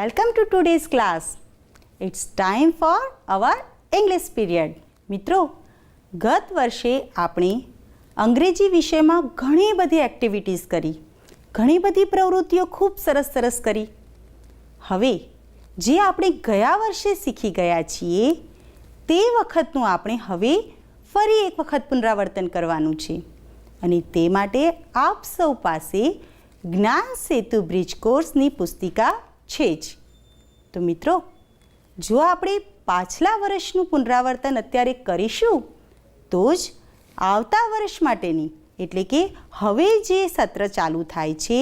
Welcome to today's class. It's time for our English period. મિત્રો, ગત વર્ષે આપણે અંગ્રેજી વિષયમાં ઘણી બધી એક્ટિવિટીઝ કરી, ઘણી બધી પ્રવૃત્તિઓ ખૂબ સરસ કરી. હવે જે આપણે ગયા વર્ષે શીખી ગયા છીએ તે વખતનું આપણે હવે ફરી એક વખત પુનરાવર્તન કરવાનું છે અને તે માટે આપ સૌ પાસે જ્ઞાન સેતુ બ્રિજ કોર્સની પુસ્તિકા છે જ. તો મિત્રો, જો આપણે પાછલા વર્ષનું પુનરાવર્તન અત્યારે કરીશું તો જ આવતા વર્ષ માટેની એટલે કે હવે જે સત્ર ચાલુ થાય છે,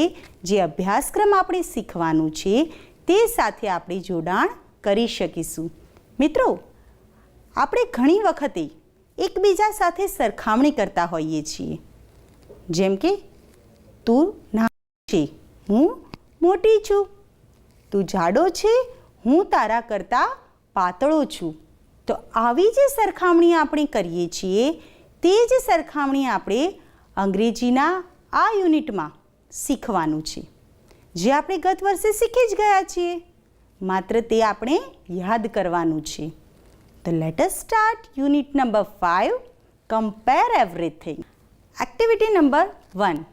જે અભ્યાસક્રમ આપણે શીખવાનું છે તે સાથે આપણે જોડાણ કરી શકીશું. મિત્રો, આપણે ઘણી વખતે એકબીજા સાથે સરખામણી કરતા હોઈએ છીએ. જેમ કે તું નાનો છે, હું મોટી છું. તું જાડો છે, હું તારા કરતાં પાતળો છું. તો આવી જે સરખામણી આપણે કરીએ છીએ તે જ સરખામણી આપણે અંગ્રેજીના આ યુનિટમાં શીખવાનું છે, જે આપણે ગત વર્ષે શીખી જ ગયા છીએ. માત્ર તે આપણે યાદ કરવાનું છે. તો let us start unit number 5, compare everything. Activity number 1.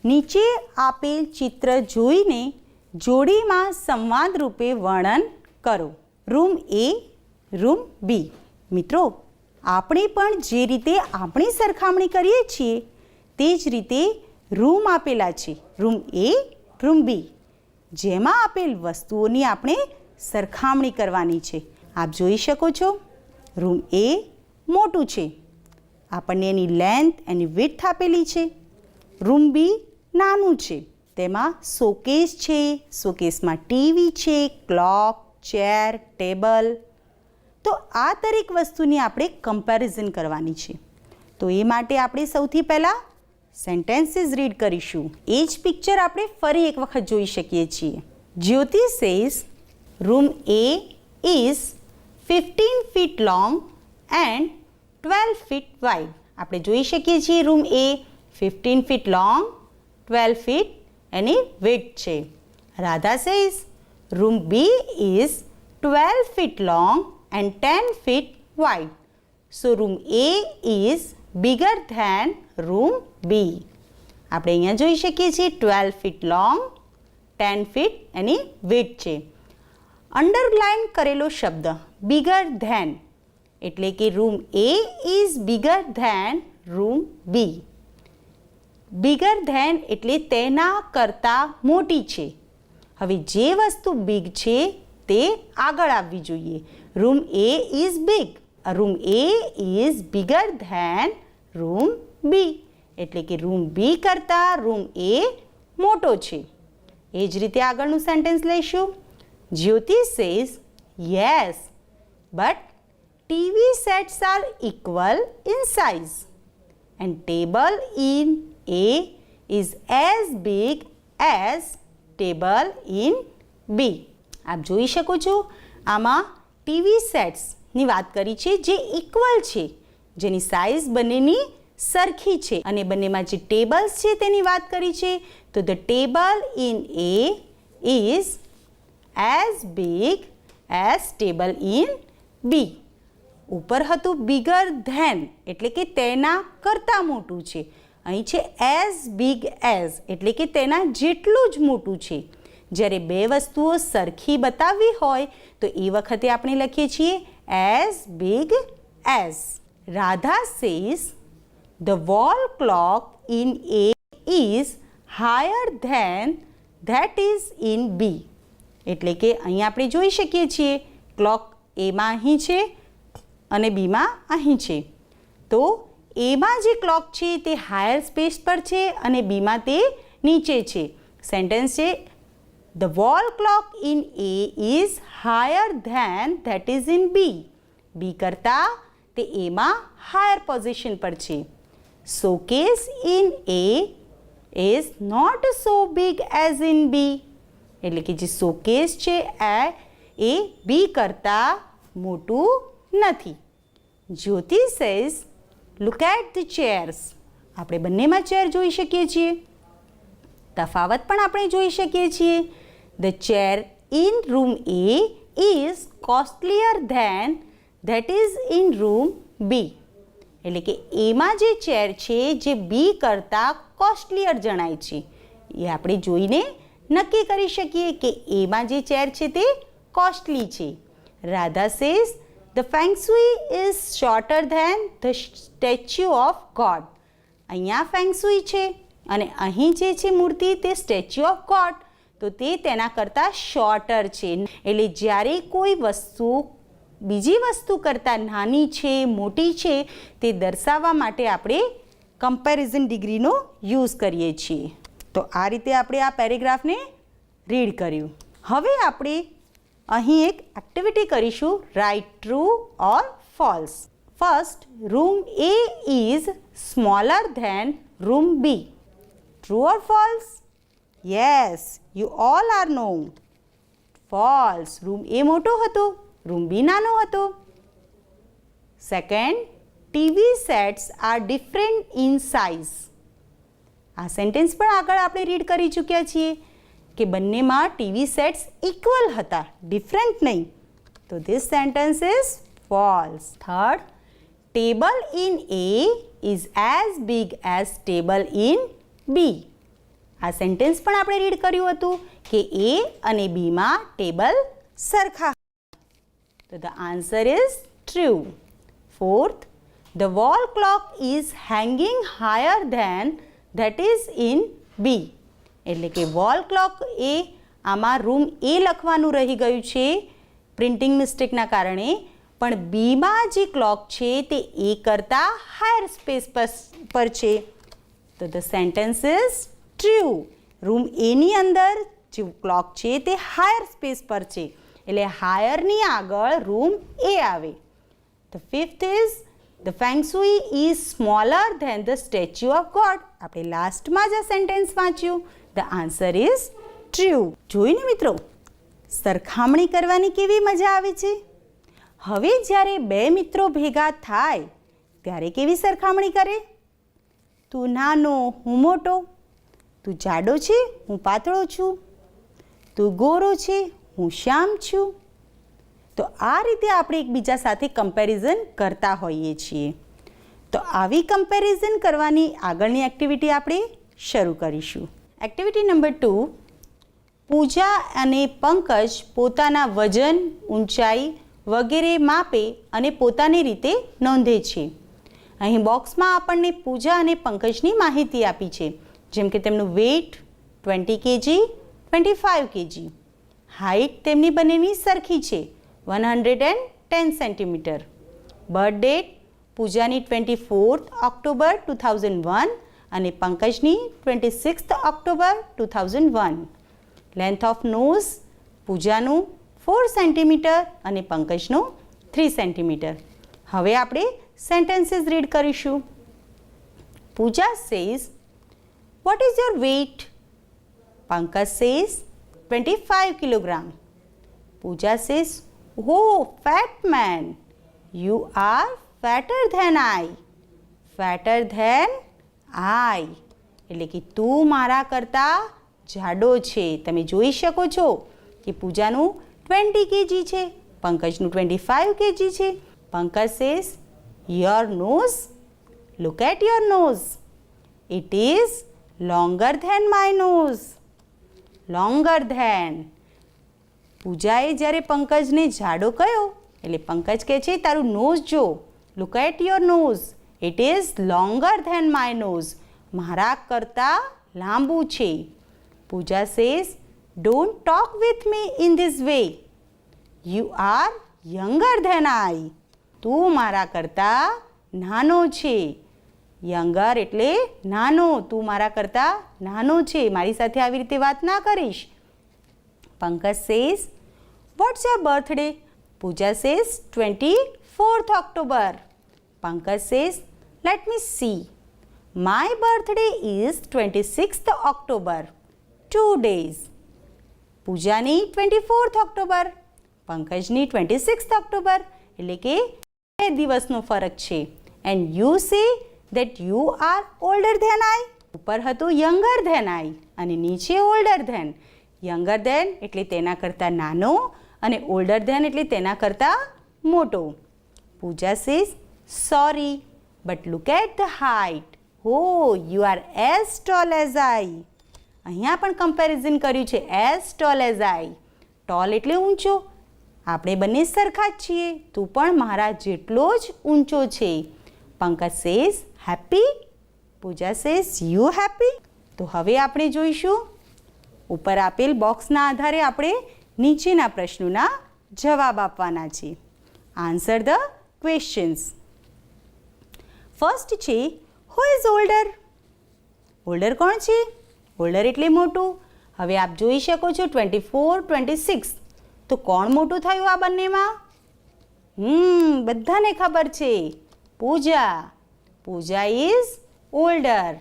નીચે આપેલ ચિત્ર જોઈને જોડીમાં સંવાદ રૂપે વર્ણન કરો. રૂમ એ, રૂમ બી. મિત્રો, આપણે પણ જે રીતે આપણી સરખામણી કરીએ છીએ તે જ રીતે રૂમ આપેલા છે, રૂમ એ, રૂમ બી, જેમાં આપેલ વસ્તુઓની આપણે સરખામણી કરવાની છે. આપ જોઈ શકો છો, રૂમ એ મોટું છે, આપણને એની લેન્થ, એની વિડ્થ આપેલી છે. રૂમ બી નાનું છે, તેમાં શોકેસ છે, શોકેસમાં ટીવી છે, ક્લોક, ચેર, ટેબલ. તો આ દરેક વસ્તુની આપણે કમ્પેરિઝન કરવાની છે. તો એ માટે આપણે સૌથી પહેલાં સેન્ટેન્સીસ રીડ કરીશું. એ જ પિક્ચર આપણે ફરી એક વખત જોઈ શકીએ છીએ. Jyoti says room A is 15 feet long and 12 feet wide. આપણે જોઈ શકીએ છીએ room A 15 feet long, 12 feet એની વિડ્થ છે. Radha says room B is 12 feet long and 10 feet wide. So room A is bigger than room B. આપણે અહીંયા જોઈ શકીએ છીએ 12 feet long, 10 feet એની વિડ્થ છે. અંડરલાઇન કરેલો શબ્દ bigger than એટલે કે રૂમ A is bigger than room B. Bigger than એટલે તેના કરતાં મોટી છે. હવે જે વસ્તુ બિગ છે તે આગળ આવવી જોઈએ. Room A is big. Room A is bigger than room B એટલે કે રૂમ બી કરતાં રૂમ એ મોટો છે. એ જ રીતે આગળનું સેન્ટેન્સ લઈશું. Jyoti says yes but TV sets are equal in size and table in A is as big as table in B. આપ જોઈ શકો છો, આમાં ટીવી સેટ્સની વાત કરી છે જે ઇક્વલ છે, જેની સાઇઝ બંનેની સરખી છે, અને બંનેમાં જે ટેબલ્સ છે તેની વાત કરી છે. તો the table in A is as big as table in B. ઉપર હતું bigger than એટલે કે તેના કરતાં મોટું છે. અહીં છે as big as એટલે કે તેના જેટલું જ મોટું છે. જ્યારે બે વસ્તુઓ સરખી બતાવવી હોય તો એ વખતે આપણે લખીએ છીએ as big as. Radha says the wall clock in A is higher than that is in B. એટલે કે અહીં આપણે જોઈ શકીએ છીએ ક્લોક એમાં અહીં છે અને બીમાં અહીં છે. તો એમાં જે ક્લોક છે તે હાયર સ્પેસ પર છે અને બીમાં તે નીચે છે. સેન્ટેન્સ છે the wall clock in A is higher than that is in B. B કરતાં તે એમાં હાયર પોઝિશન પર છે. Showcase in A is not so big as in B એટલે કે જે શોકેસ છે એ બી કરતાં મોટું નથી. Jyoti says look at the chairs. આપણે બંનેમાં ચેર જોઈ શકીએ છીએ. તફાવત પણ આપણે જોઈ શકીએ છીએ. The chair in room A is costlier than that is in room B. એટલે કે એમાં જે ચેર છે જે બી કરતાં કોસ્ટલીયર જણાય છે એ આપણે જોઈને નક્કી કરી શકીએ કે એમાં જે ચેર છે તે કોસ્ટલી છે. Radha says the feng shui is shorter than the statue of god. અહીંયા ફેંગ શુઈ છે અને અહીં જે છે મૂર્તિ તે સ્ટેચ્યુ ઓફ ગોડ, તો તે તેના કરતાં શોર્ટર છે. એટલે જ્યારે કોઈ વસ્તુ બીજી વસ્તુ કરતાં નાની છે, મોટી છે, તે દર્શાવવા માટે આપણે કમ્પેરિઝન ડિગ્રીનો યુઝ કરીએ છીએ. તો આ રીતે આપણે આ પેરેગ્રાફને રીડ કર્યું. હવે આપણે અહીં એક એક્ટિવિટી કરીશું, right true or false. First, room A is smaller than room B. True or false? Yes, you all are no. False. Room A મોટો હતો, રૂમ B નાનો હતો. Second, TV sets are different in size. આ sentence પણ આગળ આપણે read કરી ચૂક્યા છીએ કે બંનેમાં ટીવી સેટ્સ ઇક્વલ હતા, ડિફરન્ટ નહીં. તો this sentence is false. Third, table in A is as big as table in B. આ સેન્ટેન્સ પણ આપણે રીડ કર્યું હતું કે A અને Bમાં ટેબલ સરખા. તો the answer is true. Fourth, the wall clock is hanging higher than that is in B. એટલે કે વોલ ક્લોક એ આમાં રૂમ A લખવાનું રહી ગયું છે પ્રિન્ટિંગ મિસ્ટેકના કારણે, પણ બીમાં જે ક્લોક છે તે A કરતાં હાયર સ્પેસ પર છે. તો the sentence is true. Room Aની અંદર જે ક્લોક છે તે હાયર સ્પેસ પર છે, એટલે હાયરની આગળ રૂમ A આવે. The fifth is the feng shui is smaller than the statue of god. આપણે લાસ્ટમાં જ આ સેન્ટેન્સ વાંચ્યું. The answer is true. જોઈને મિત્રો, સરખામણી કરવાની કેવી મજા આવે છે. હવે જ્યારે બે મિત્રો ભેગા થાય ત્યારે કેવી સરખામણી કરે? તું નાનો, હું મોટો. તું જાડો છે, હું પાતળો છું. તું ગોરો છે, હું શ્યામ છું. તો આ રીતે આપણે એકબીજા સાથે કમ્પેરિઝન કરતા હોઈએ છીએ. તો આવી કમ્પેરિઝન કરવાની આગળની એક્ટિવિટી આપણે શરૂ કરીશું. એક્ટિવિટી નંબર 2, પૂજા અને પંકજ પોતાના વજન, ઊંચાઈ વગેરે માપે અને પોતાની રીતે નોંધે છે. અહીં બોક્સમાં આપણને પૂજા અને પંકજની માહિતી આપી છે, જેમ કે તેમનું વેઇટ 20 kg, 25 kg. હાઇટ તેમની બંનેની સરખી છે, 110 સેન્ટીમીટર. બર્થ ડેટ પૂજાની 24th ઓક્ટોબર 2001 અને પંકજની 26th October 2001. Length of nose પૂજાનું 4 સેન્ટીમીટર અને પંકજનું 3 સેન્ટીમીટર. હવે આપણે સેન્ટેન્સીસ રીડ કરીશું. Pooja says, what is your weight? Pankaj says 25 kilogram. Pooja says, oh, fat man, you are fatter than I. Fatter than I. એટલે કે તું મારા કરતાં જાડો છે. તમે જોઈ શકો છો કે પૂજાનું 20 kg છે, પંકજનું 25 kg છે. Pankaj says, your nose, look at your nose. It is longer than my nose. Longer than. પૂજાએ જ્યારે પંકજને જાડો કહ્યો એટલે પંકજ કહે છે તારું નોઝ જો, look at your nose, it is longer than my nose. મારા કરતાં લાંબુ છે. Pooja says, don't talk with me in this way, you are younger than I. તું મારા કરતાં નાનો છે. યંગર એટલે નાનો, તું મારા કરતાં નાનો છે, મારી સાથે આવી રીતે વાત ના કરીશ. Pankaj says, what's your birthday? Pooja says 24th October. Pankaj says, let me see, my birthday is 26th October, 2 days. પૂજાની 24th ઓક્ટોબર, પંકજની 26th ઓક્ટોબર, એટલે કે 2 દિવસનો ફરક છે. And you say that you are older than I. ઉપર હતું younger than I અને નીચે older than. યંગર ધેન એટલે તેના કરતાં નાનો અને ઓલ્ડર ધેન એટલે તેના કરતાં મોટો. Pooja says sorry but look at the height. Oh you are as tall as I. અહીંયા પણ કમ્પેરિઝન કર્યું છે as tall as I. Tall એટલે ઊંચો. આપણે બંને સરખા જ છીએ. તું પણ મારા જેટલો જ ઊંચો છે. Pankaj says happy. Pooja says you happy. તો હવે આપણે જોઈશું ઉપર આપેલ બોક્સના આધારે આપણે નીચેના પ્રશ્નોના જવાબ આપવાના છે. Answer the questions. ફર્સ્ટ છે હુ ઇઝ ઓલ્ડર. ઓલ્ડર કોણ છે? ઓલ્ડર એટલે મોટું. હવે આપ જોઈ શકો છો 24, 26. તો કોણ મોટું થયું આ બંનેમાં? બધાને ખબર છે Pooja. Pooja is older.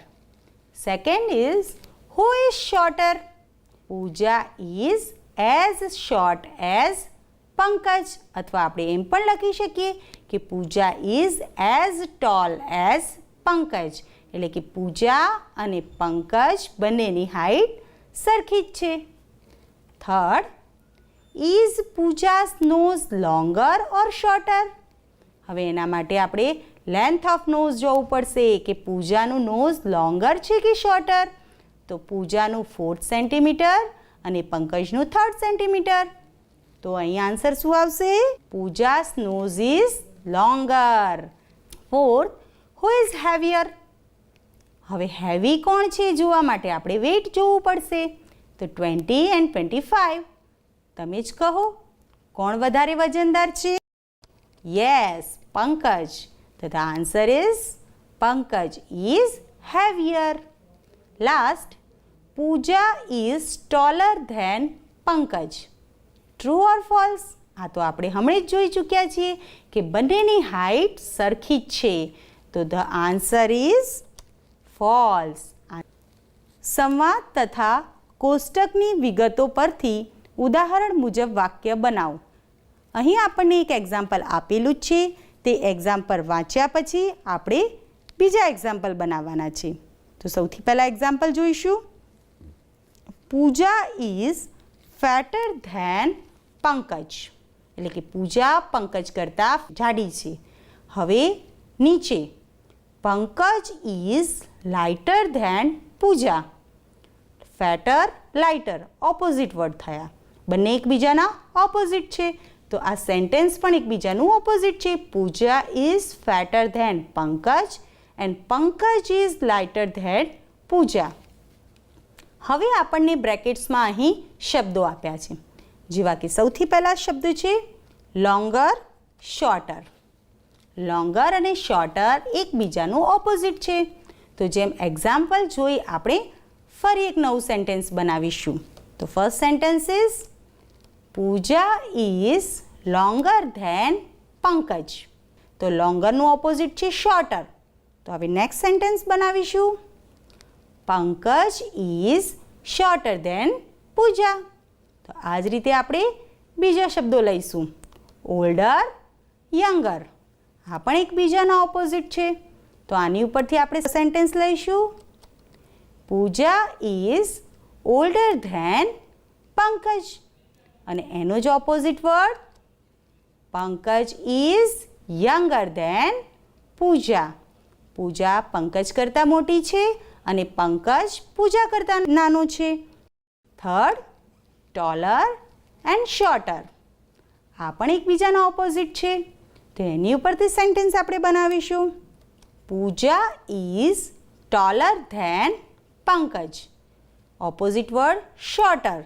Second is who is shorter. Pooja is as short as Pankaj. અથવા આપણે એમ પણ લખી શકીએ કે Pooja is as tall as Pankaj. એટલે કે પૂજા અને પંકજ બંનેની હાઇટ સરખી જ છે. Third, is Pooja's nose longer or shorter. હવે એના માટે આપણે લેન્થ ઓફ નોઝ જોવું પડશે કે પૂજાનું નોઝ લોંગર છે કે શોર્ટર. તો પૂજાનું 4 સેન્ટીમીટર અને પંકજનું 3 સેન્ટીમીટર. તો અહીં આન્સર શું આવશે? Pooja's nose is longer. Fourth, who is heavier. હવે હેવી કોણ છે જોવા માટે આપણે વેઇટ જોવું પડશે. તો 20 and 25. તમે જ કહો કોણ વધારે વજનદાર છે? યસ, પંકજ. તો the answer is Pankaj is heavier. Last, Pooja is taller than Pankaj. True or false? આ તો આપણે હમણાં જ જોઈ ચૂક્યા છીએ કે બંનેની હાઇટ સરખી જ છે. તો ધ આન્સર ઇઝ ફોલ્સ. સંવાદ તથા કોષ્ટકની વિગતો પરથી ઉદાહરણ મુજબ વાક્ય બનાવો. અહીં આપણને એક એક્ઝામ્પલ આપેલું જ છે. તે એક્ઝામ્પલ વાંચ્યા પછી આપણે બીજા એક્ઝામ્પલ બનાવવાના છે. તો સૌથી પહેલાં એક્ઝામ્પલ જોઈશું. Pooja is fatter than Pankaj. એટલે કે પૂજા પંકજ કરતાં જાડી છે. હવે નીચે, Pankaj is lighter than Pooja. Fatter, lighter opposite word થયા. બંને એકબીજાના ઓપોઝિટ છે. તો આ સેન્ટેન્સ પણ એકબીજાનું ઓપોઝિટ છે. Pooja is fatter than Pankaj and Pankaj is lighter than Pooja. હવે આપણને બ્રેકેટ્સમાં અહીં શબ્દો આપ્યા છે. જેવા કે સૌથી પહેલાં શબ્દ છે લોંગર, શોર્ટર. લોંગર અને શોર્ટર એકબીજાનું ઓપોઝિટ છે. તો જેમ એક્ઝામ્પલ જોઈ આપણે ફરી એક નવું સેન્ટેન્સ બનાવીશું. તો first sentence is Pooja is longer than Pankaj. તો લોંગરનું ઓપોઝિટ છે શોર્ટર. તો હવે નેક્સ્ટ સેન્ટેન્સ બનાવીશું. પંકજ ઇઝ શોર્ટર ધેન પૂજા. તો આ જ રીતે આપણે બીજા શબ્દો લઈશું. Older, younger. આ પણ એકબીજાના ઓપોઝિટ છે. તો આની ઉપરથી આપણે સેન્ટેન્સ લઈશું. Pooja is older than Pankaj. અને એનો જ opposite word Pankaj is younger than Pooja. Pooja Pankaj કરતાં મોટી છે અને પંકજ પૂજા કરતાં નાનો છે. Third, taller and shorter. આ પણ એકબીજાના ઓપોઝિટ છે. તો એની ઉપરથી સેન્ટેન્સ આપણે બનાવીશું. Pooja is taller than Pankaj. Opposite word shorter.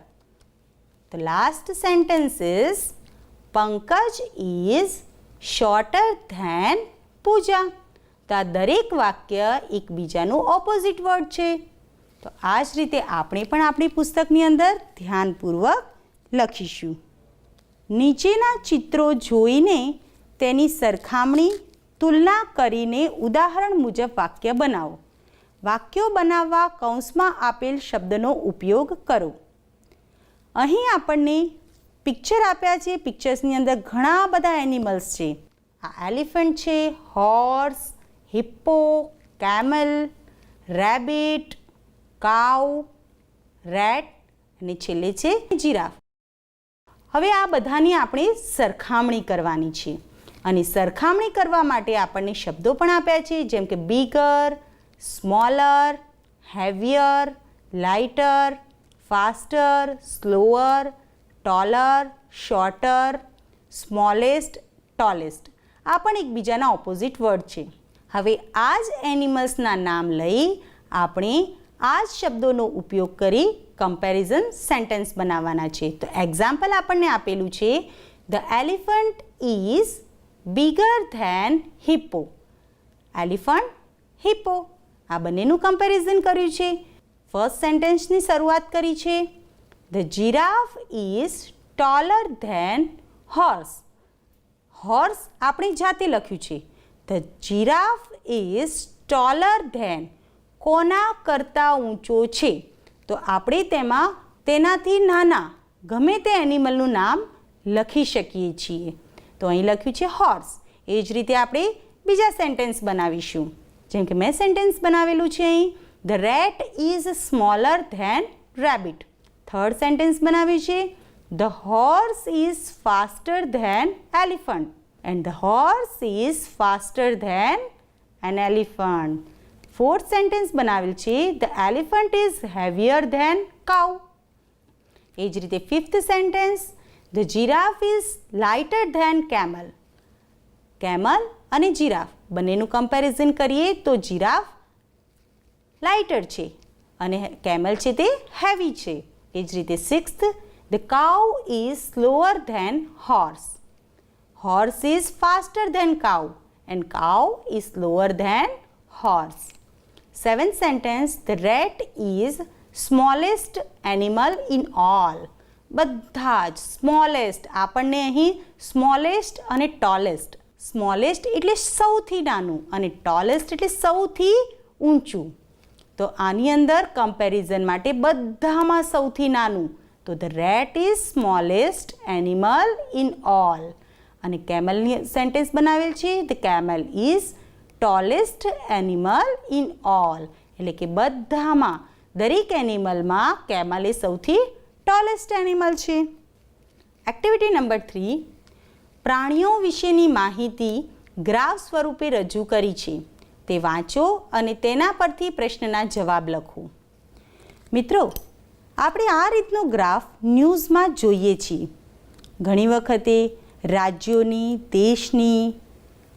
The last sentence is Pankaj is shorter than Pooja. તો આ દરેક વાક્ય એકબીજાનું ઓપોઝિટ વર્ડ છે. તો આ જ રીતે આપણે પણ આપણી પુસ્તકની અંદર ધ્યાનપૂર્વક લખીશું. નીચેના ચિત્રો જોઈને તેની સરખામણી, તુલના કરીને ઉદાહરણ મુજબ વાક્ય બનાવો. વાક્યો બનાવવા કૌંસમાં આપેલ શબ્દનો ઉપયોગ કરો. અહીં આપણને પિક્ચર આપ્યા છે. પિક્ચર્સની અંદર ઘણા બધા એનિમલ્સ છે. આ એલિફન્ટ છે, હોર્સ, હિપ્પો, કેમલ, રેબિટ, કાઉ, રેટ અને છેલ્લે છે જીરાફ. હવે આ બધાની આપણે સરખામણી કરવાની છે અને સરખામણી કરવા માટે આપણને શબ્દો પણ આપ્યા છે, જેમ કે bigger, smaller, heavier, lighter, faster, slower, taller, sorter, smallest, tallest. આ પણ એકબીજાના ઓપોઝિટ વર્ડ છે. હવે આ જ એનિમલ્સના નામ લઈ આપણે આ જ શબ્દોનો ઉપયોગ કરી કમ્પેરિઝન સેન્ટેન્સ બનાવવાના છે. તો એક્ઝામ્પલ આપણને આપેલું છે, the elephant is bigger than hippo. Elephant, hippo, આ બંનેનું કમ્પેરિઝન કર્યું છે. ફર્સ્ટ સેન્ટેન્સની શરૂઆત કરી છે, the giraffe is taller than horse. Horse આપણે જાતે લખ્યું છે. The giraffe is taller than, કોના કરતાં ઊંચો છે. તો આપણે તેમાં તેનાથી નાના ગમે તે એનિમલનું નામ લખી શકીએ છીએ. તો અહીં લખ્યું છે હોર્સ. એ જ રીતે આપણે બીજા સેન્ટેન્સ બનાવીશું, જેમ કે મેં સેન્ટેન્સ બનાવેલું છે અહીં, the rat is smaller than rabbit. Third sentence બનાવ્યું છે, the horse is faster than elephant and the horse is faster than an elephant. Fourth sentence બનાવેલ છે, the elephant is heavier than cow. એ જ રીતે fifth sentence, the giraffe is lighter than camel. Camel અને giraffe બંનેનું comparison કરીએ તો giraffe lighter છે અને કેમલ છે તે હેવી છે. એ જ રીતે sixth, the cow is slower than horse. Horse is faster than cow and cow is slower than horse. Seventh sentence, the rat is smallest animal in all. બધા જ સ્મોલેસ્ટ, આપણને અહીં સ્મોલેસ્ટ અને ટોલેસ્ટ. સ્મોલેસ્ટ એટલે સૌથી નાનું અને tallest એટલે સૌથી ઊંચું. તો આની અંદર કમ્પેરિઝન માટે બધામાં સૌથી નાનું. તો the rat is smallest animal in all. અને કેમલની સેન્ટેન્સ બનાવેલ છે, the camel is tallest animal in all. એટલે કે બધામાં, દરેક એનિમલમાં કેમલ એ સૌથી ટોલેસ્ટ એનિમલ છે. એક્ટિવિટી નંબર 3, પ્રાણીઓ વિશેની માહિતી ગ્રાફ સ્વરૂપે રજૂ કરી છે. તે વાંચો અને તેના પરથી પ્રશ્નના જવાબ લખો. મિત્રો, આપણે આ રીતનો ગ્રાફ ન્યૂઝમાં જોઈએ છીએ. ઘણી વખતે રાજ્યોની, દેશની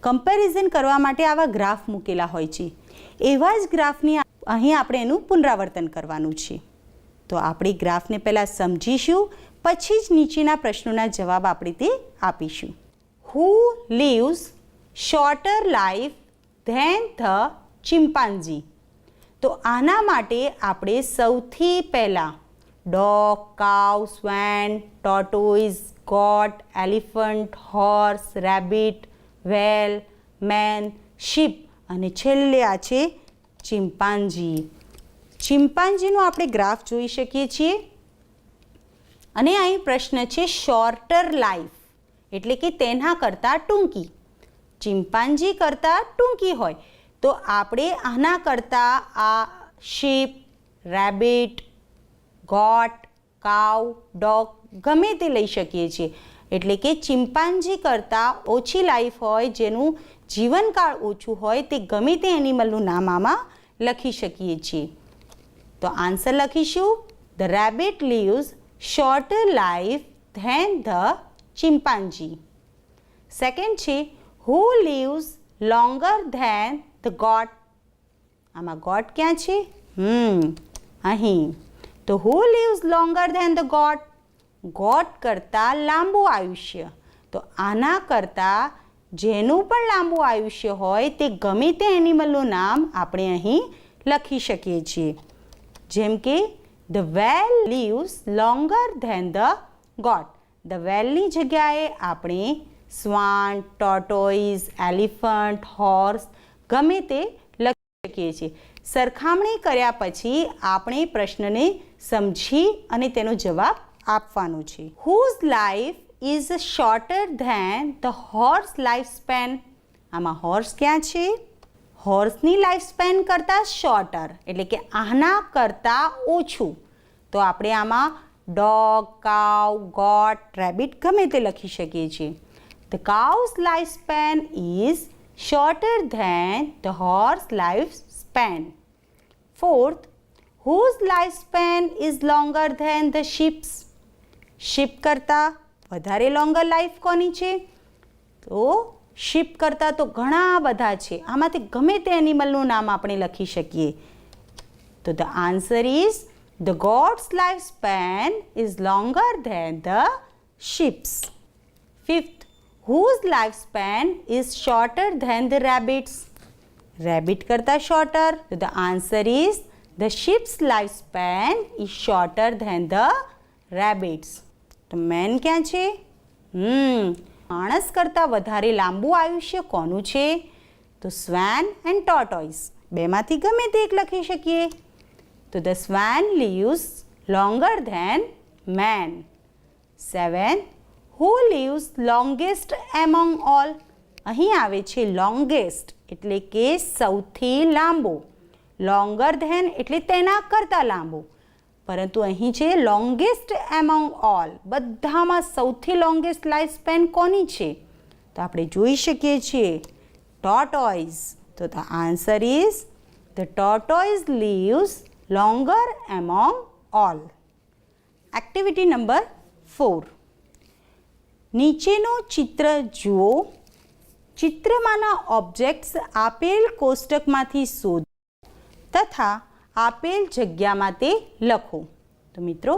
કમ્પેરિઝન કરવા માટે આવા ગ્રાફ મૂકેલા હોય છે. એવા જ ગ્રાફની અહીં આપણે એનું પુનરાવર્તન કરવાનું છે. તો આપણે ગ્રાફને પહેલાં સમજીશું, પછી જ નીચેના પ્રશ્નોના જવાબ આપણે તે આપીશું. Who lives shorter life than the chimpanzee. તો આના માટે આપણે સૌથી પહેલાં dog, cow, swan, tortoise, goat, elephant, horse, rabbit, whale, man, sheep અને છેલ્લે આ છે ચિમ્પાન્ઝી. ચિમ્પાન્ઝીનો આપણે ગ્રાફ જોઈ શકીએ છીએ. અને અહીં પ્રશ્ન છે શોર્ટર લાઈફ, એટલે કે તેના કરતાં ટૂંકી. ચિમ્પાન્ઝી કરતાં ટૂંકી હોય તો આપણે આના કરતાં આ શીપ, રેબિટ, ગોટ, કાઉ, ડોગ ગમે તે લઈ શકીએ છીએ. એટલે કે ચિમ્પાન્ઝી કરતાં ઓછી લાઈફ હોય, જેનું જીવનકાળ ઓછું હોય, તે ગમે તે એનિમલનું નામ આમાં લખી શકીએ છીએ. તો આન્સર લખીશું, the rabbit lives shorter life than the chimpanzee. Second છે, who lives longer than the goat. આમાં ગોટ ક્યાં છે? અહીં. તો who lives longer than the goat. Goat કરતાં લાંબુ આયુષ્ય. તો આના કરતાં જેનું પણ લાંબુ આયુષ્ય હોય તે ગમે તે એનિમલનું નામ આપણે અહીં લખી શકીએ છીએ. જેમ કે the whale lives longer than the goat. The વેલની જગ્યાએ આપણે સ્વાન, ટોર્ટોઇઝ, એલિફન્ટ, હોર્સ ગમે તે લખી શકીએ છીએ. સરખામણી કર્યા પછી આપણે પ્રશ્નને સમજી અને તેનો જવાબ આપવાનો છે. Whose life is shorter than the horse life span. આમાં હોર્સ ક્યાં છે? હોર્સની લાઈફ સ્પેન કરતાં શોર્ટર એટલે કે આના કરતાં ઓછું. તો આપણે આમાં ડોગ, કાવ, ગોટ, રેબિટ ગમે તે લખી શકીએ છીએ. The cow's lifespan is shorter than the horse lifespan. Fourth, whose lifespan is longer than the sheep's? Sheep કરતાં વધારે લોંગર લાઈફ કોની છે? તો શીપ કરતાં તો ઘણા બધા છે. આમાંથી ગમે તે એનિમલનું નામ આપણે લખી શકીએ. તો the answer is the goat's lifespan is longer than the sheep's. Fifth, whose lifespan is shorter than the rabbit's? Rabbit કરતાં શોર્ટર. તો the answer is the sheep's lifespan is shorter than the rabbit's. તો main ક્યાં છે? માણસ કરતાં વધારે લાંબુ આયુષ્ય કોનું છે? તો સ્વાન એન્ડ ટોર્ટોઇસ. બેમાંથી ગમે તે એક લખી શકીએ. તો the swan lives longer than man. 7. Who lives longest among all? અહીં આવે છે longest એટલે કે સૌથી લાંબો. longer than એટલે તેના કરતાં લાંબો. પરંતુ અહીં છે longest among all. બધામાં સૌથી longest લાઈફ સ્પેન કોની છે? તો આપણે જોઈ શકીએ છીએ tortoise. તો the answer is the tortoise lives longer among all. Activity number 4. નીચેનું ચિત્ર જુઓ. ચિત્રમાંના ઓબ્જેક્ટ્સ આપેલ કોષ્ટકમાંથી શોધો તથા આપેલ જગ્યામાં તે લખો. તો મિત્રો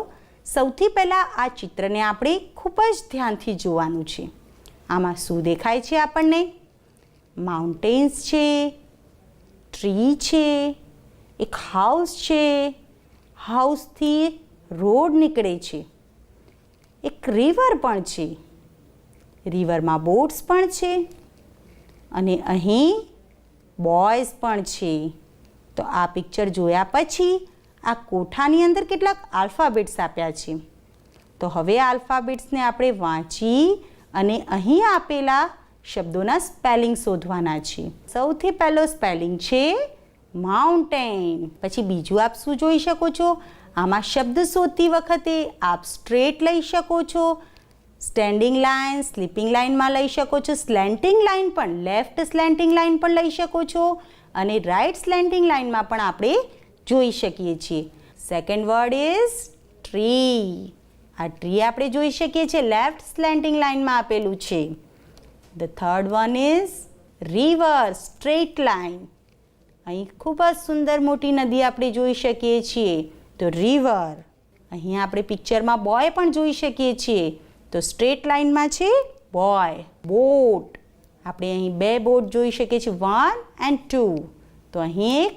સૌથી પહેલાં આ ચિત્રને આપણે ખૂબ જ ધ્યાનથી જોવાનું છે. આમાં શું દેખાય છે આપણને? માઉન્ટેન્સ છે, ટ્રી છે, એક હાઉસ છે, હાઉસથી રોડ નીકળે છે, એક રિવર પણ છે, રિવરમાં બોટ્સ પણ છે અને અહીં બોયઝ પણ છે. તો આ પિક્ચર જોયા પછી આ કોઠાની અંદર કેટલાક આલ્ફાબેટ્સ આપ્યા છે. તો હવે આ આલ્ફાબેટ્સને આપણે વાંચી અને અહીં આપેલા શબ્દોના સ્પેલિંગ શોધવાના છે. સૌથી પહેલો સ્પેલિંગ છે માઉન્ટેન. પછી બીજું આપ શું જોઈ શકો છો? આમાં શબ્દ શોધતી વખતે આપ સ્ટ્રેટ લઈ શકો છો, સ્ટેન્ડિંગ લાઇન, સ્લીપિંગ લાઇનમાં લઈ શકો છો, સ્લેન્ટિંગ લાઇન પણ, લેફ્ટ સ્લેન્ટિંગ લાઇન પણ લઈ શકો છો અને રાઇટ સ્લેન્ટિંગ લાઇનમાં પણ આપણે જોઈ શકીએ છીએ. Second word is tree. આ ટ્રી આપણે જોઈ શકીએ છીએ લેફ્ટ સ્લેન્ટિંગ લાઇનમાં આપેલું છે. The third one is river, straight line. અહીં ખૂબ જ સુંદર મોટી નદી આપણે જોઈ શકીએ છીએ. તો રિવર. અહીં આપણે પિક્ચરમાં બોય પણ જોઈ શકીએ છીએ. તો સ્ટ્રેટ લાઇનમાં છે બોય. બોટ. આપણે અહીં બે બોટ જોઈ શકીએ છીએ, 1 and 2. તો અહીં એક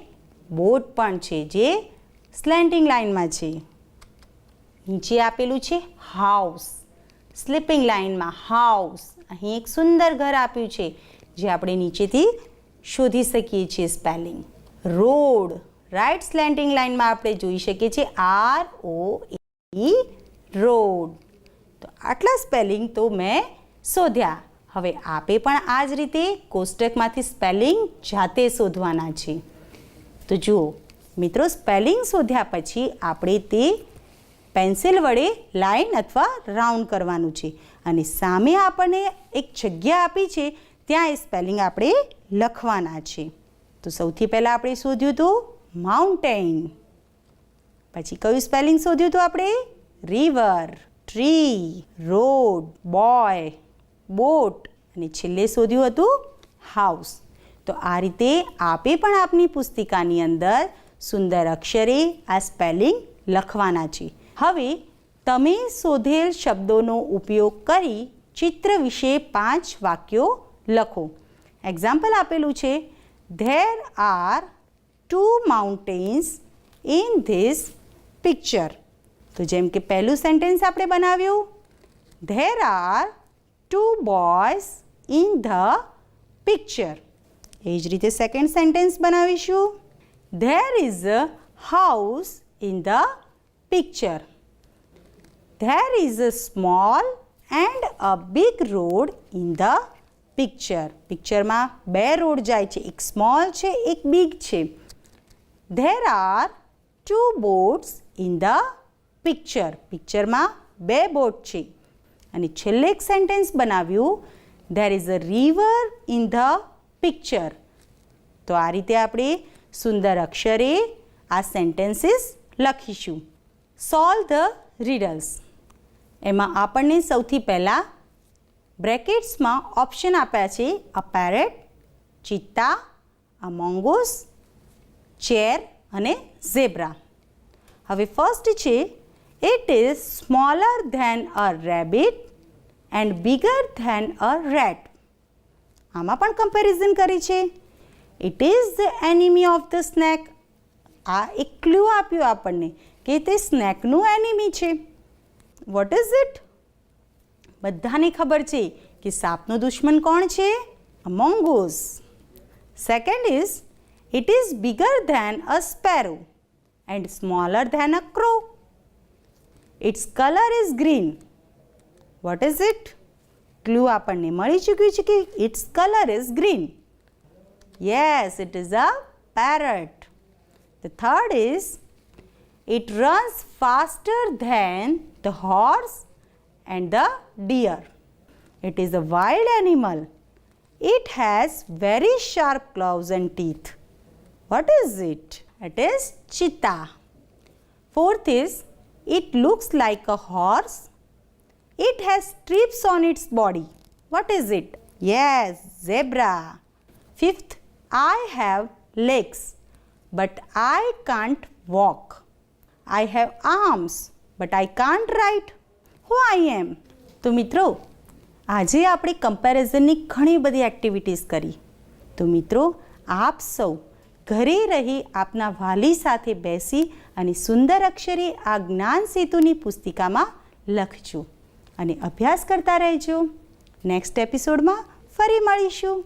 બોટ પણ છે જે સ્લેન્ટિંગ લાઇનમાં છે. નીચે આપેલું છે હાઉસ, સ્લીપિંગ લાઇનમાં હાઉસ. અહીં એક સુંદર ઘર આપ્યું છે જે આપણે નીચેથી શોધી શકીએ છીએ સ્પેલિંગ. રોડ, રાઇટ સ્લેન્ટિંગ લાઇનમાં આપણે જોઈ શકીએ છીએ ROAD, રોડ. તો આટલા સ્પેલિંગ તો મેં શોધ્યા. હવે આપે પણ આ જ રીતે કોષ્ટકમાંથી સ્પેલિંગ જાતે શોધવાના છે. તો જુઓ મિત્રો, સ્પેલિંગ શોધ્યા પછી આપણે તે પેન્સિલ વડે લાઇન અથવા રાઉન્ડ કરવાનું છે અને સામે આપણને એક જગ્યા આપી છે ત્યાં એ સ્પેલિંગ આપણે લખવાના છે. તો સૌથી પહેલાં આપણે શોધ્યું હતું માઉન્ટેન. પછી કયું સ્પેલિંગ શોધ્યું હતું આપણે? River, tree, road, boy, boat અને છેલ્લે શોધ્યું હતું હાઉસ. તો આ રીતે આપે પણ આપની પુસ્તિકાની અંદર સુંદર અક્ષરે આ સ્પેલિંગ લખવાના છે. હવે તમે શોધેલ શબ્દોનો ઉપયોગ કરી ચિત્ર વિશે 5 વાક્યો લખો. એક્ઝામ્પલ આપેલું છે, there are 2 mountains in this picture. તો જેમ કે પહેલું સેન્ટેન્સ આપણે બનાવ્યું, there are 2 boys in the picture. એ જ રીતે સેકન્ડ સેન્ટેન્સ બનાવીશું, there is a house in the picture. There is a small and a big road in the picture. પિક્ચરમાં 2 રોડ જાય છે, એક સ્મોલ છે, એક બિગ છે. There are 2 boats in the picture. પિક્ચરમાં 2 બોટ છે. અને છેલ્લે એક સેન્ટેન્સ બનાવ્યું, there is a river in the picture. તો આ રીતે આપણે સુંદર અક્ષરે આ સેન્ટેન્સીસ લખીશું. Solve the riddles. એમાં આપણને સૌથી પહેલાં બ્રેકેટ્સમાં ઓપ્શન આપ્યા છે, a parrot, cheetah, a mongoose, chair અને ઝેબ્રા. હવે ફર્સ્ટ છે, it is smaller than a rabbit and bigger than a rat. આમાં પણ કમ્પેરિઝન કરી છે. It is the enemy of the snake. આ એક ક્લુ આપ્યું આપણને કે તે સ્નેકનું એનિમી છે. What is it? બધાને ખબર છે કે સાપનો દુશ્મન કોણ છે? Mongoose. Second is, it is bigger than a sparrow and smaller than a crow. It's colour is green. What is it? Clue આપણને મળી ચૂક્યું છે કે it's colour is green. Yes, it is a parrot. The third is, it runs faster than the horse and the deer. It is a wild animal. It has very sharp claws and teeth. What is it? It is cheetah. Fourth is, it looks like a horse. It has stripes on its body. What is it? Yes, zebra. Fifth, I have legs, but I can't walk. I have arms, but I can't write. Who I am? તો મિત્રો, આજે આપણે કમ્પેરિઝનની ઘણી બધી activities કરી. તો મિત્રો, આપ સૌ ઘરે રહી આપના વાલી સાથે બેસી અને સુંદર અક્ષરે આ જ્ઞાન સેતુની પુસ્તિકામાં લખજો અને અભ્યાસ કરતા રહેજો. નેક્સ્ટ એપિસોડમાં ફરી મળીશું.